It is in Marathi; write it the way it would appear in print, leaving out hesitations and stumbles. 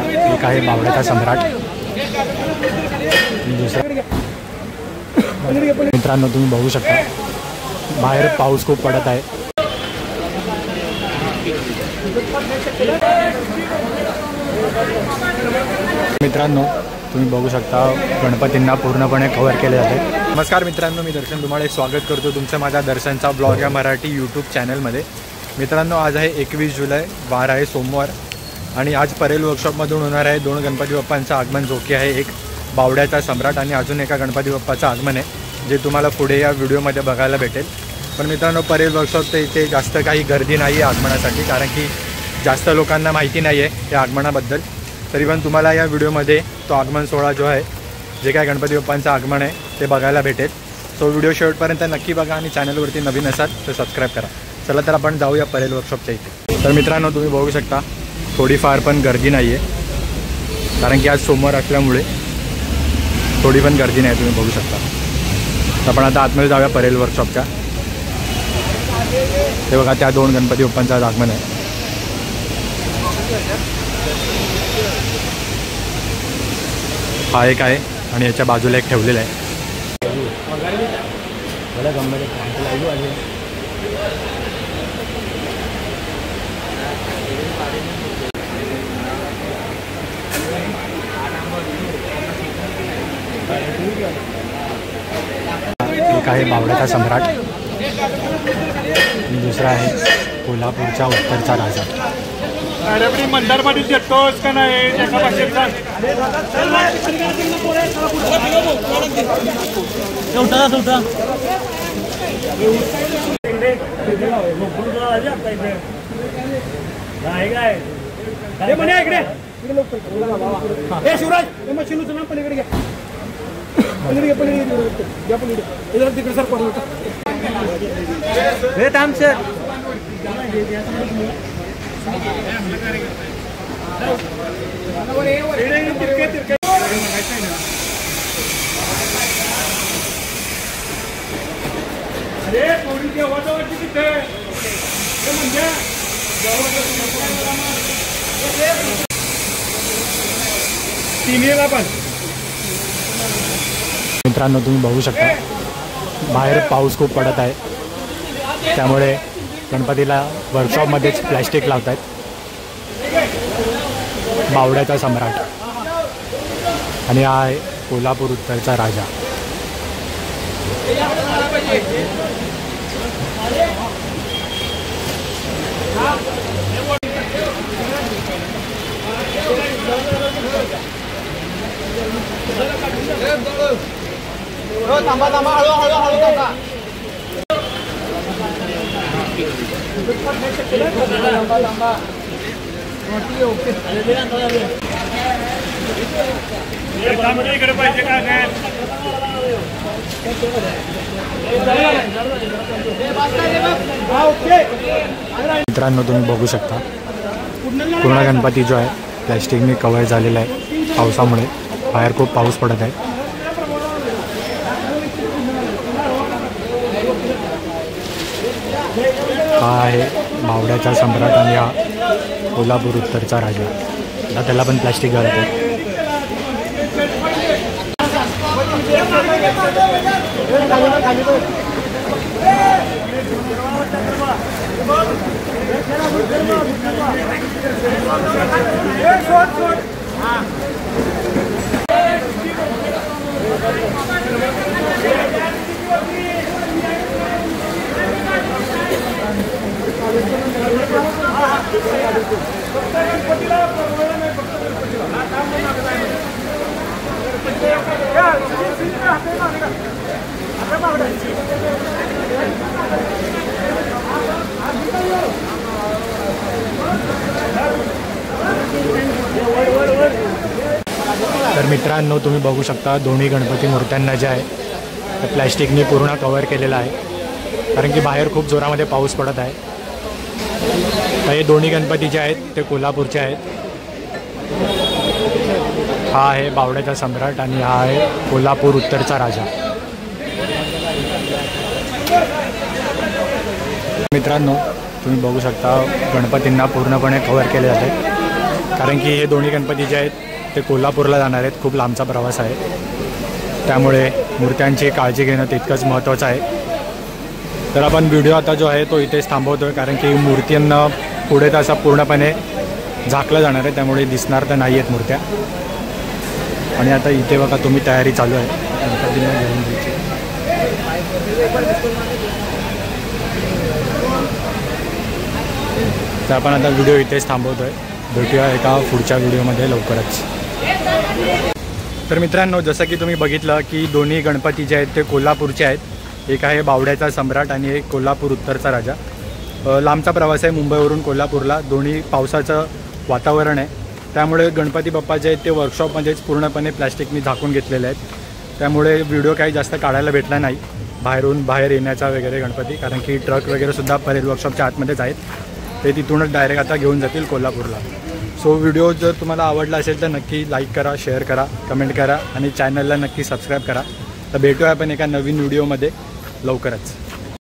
एक आहे बावड्याचा सम्राट, दुसरा मित्रांनो तुम्ही बघू शकता बाहेर पाऊस खूप पडत आहे। मित्रांनो तुम्ही बघू शकता गणपतींना पूर्णपणे कव्हर केले जाते। नमस्कार मित्रांनो, मी दर्शन धुमाळे स्वागत करतो तुमचं माझ्या दर्शनचा ब्लॉग या मराठी यूट्यूब चॅनलमध्ये। मित्रांनो आज आहे 21 जुलै, वार आहे सोमवार आणि आज परेल वर्कशॉपमधून होणार आहे 2 गणपती बाप्पांचं आगमन, जो की आहे एक बावड्याचा सम्राट आणि अजून एका गणपती बाप्पाचं आगमन आहे, जे तुम्हाला पुढे या व्हिडिओमध्ये बघायला भेटेल। पण मित्रांनो परेल वर्कशॉप इथे जास्त काही गर्दी नाही आहे आगमनासाठी, कारण की जास्त लोकांना माहिती नाही आहे या आगमनाबद्दल। तरी पण तुम्हाला या व्हिडिओमध्ये तो आगमन सोहळा जो आहे, जे काय गणपती बाप्पांचं आगमन आहे ते बघायला भेटेल। सो व्हिडिओ शेवटपर्यंत नक्की बघा आणि चॅनलवरती नवीन असाल तर सबस्क्राईब करा। चला तर आपण जाऊया परेल वर्कशॉपच्या इथे। तर मित्रांनो तुम्ही बघू शकता थोडीफार पण गर्दी नाही आहे, कारण की आज सोमवार असल्यामुळे थोडी पण गर्दी नाही, तुम्ही बघू शकता। तर आपण आता आतमध्ये जाऊया परेल वर्कशॉपच्या। ते बघा त्या 2 गणपती बाप्पांचं आज आगमन आहे। हा एक आहे आणि याच्या बाजूला एक ठेवलेला आहे। एक आहे बावड्याचा सम्राट आणि दुसरा आहे कोल्हापूरच्या उत्तरचा राजा। अरे मंदारपाटी देतोस का नाही एका भाषेत सांग। शिवराज मशीन उचलून पलीकडे घ्या, तिकडे सर पडलं थांब सर। अरे थोडी जेव्हाची तिथे म्हणजे तिन्हीला पण। मित्रांनो तुम्ही बघू शकता बाहेर पाऊस खूप पडत आहे, त्यामुळे गणपतीला वर्कशॉपमध्येच प्लॅस्टिक लावत आहेत। बावड्याचा सम्राट आणि हा आहे कोल्हापूर उत्तरचा राजा। थांबा थांबा, हळू हळू हळू थांबा। इकडे पाहिजे का काय? मित्रांनो तुम्ही बघू शकता पूर्ण गणपती जो आहे प्लॅस्टिकने कव्हर झालेला आहे पावसामुळे। बाहेर खूप पाऊस पडत आहे। हा आहे बावड्याचा सम्राट आणि हा कोल्हापूर उत्तरचा राजा। आता त्याला पण प्लॅस्टिक घालतो। तर मित्रांनो तुम्ही बघू शकता दोन्ही गणपती मूर्त्यांना जे आहे ते प्लॅस्टिकने पूर्ण कव्हर केलेलं आहे, कारण की बाहेर खूप जोरामध्ये पाऊस पडत आहे। तर हे दोन्ही गणपती जे आहेत ते कोल्हापूरचे आहेत। हा आहे बावड्याचा सम्राट आणि हा आहे कोल्हापूर उत्तरचा राजा। मित्रांनो तुम्ही बघू शकता गणपतींना पूर्णपणे कव्हर केले जाते, कारण की हे दोन्ही गणपती जे आहेत ते कोल्हापूरला जाणार आहेत. खूप लांबचा प्रवास आहे, त्यामुळे मूर्त्यांची काळजी घेणं तितकंच महत्त्वाचं आहे. तर आपण व्हिडिओ आता जो आहे तो इथेच थांबवतो आहे, कारण की मूर्त्यांना पुढे तसा पूर्णपणे झाकलं जाणार आहे, त्यामुळे दिसणार तर नाही आहेत मूर्त्या. आणि आता इथे बघा तुम्ही तयारी चालू आहे गणपतींना घेऊन जायची. तर आपण आता व्हिडिओ इथेच थांबवतो आहे. भेटूया एका पुढच्या व्हिडिओमध्ये लवकरच. तर मित्रांनो, जसं की तुम्ही बघितलं की दोन्ही गणपती जे आहेत ते कोल्हापूरचे आहेत. एक आहे बावड्याचा सम्राट आणि एक कोल्हापूर उत्तरचा राजा. लांबचा प्रवास आहे मुंबईवरून कोल्हापूरला. दोन्ही पावसाचं वातावरण आहे, त्यामुळे गणपती बाप्पा जे आहेत ते वर्कशॉपमध्येच पूर्णपणे प्लॅस्टिकनी झाकून घेतलेले आहेत. त्यामुळे व्हिडिओ काही जास्त काढायला भेटला नाही बाहेर येण्याचा वगैरे गणपती, कारण की ट्रक वगैरेसुद्धा परेल वर्कशॉपच्या आतमध्येच आहेत. ते तिथूनच डायरेक्ट आता घेऊन जातील कोल्हापूरला. सो व्हिडिओ जर तुम्हाला आवडला असेल तर नक्की लाईक करा, शेअर करा, कमेंट करा आणि चॅनलला नक्की सबस्क्राईब करा. तर भेटूया आपण एका नवीन व्हिडिओमध्ये लवकरच.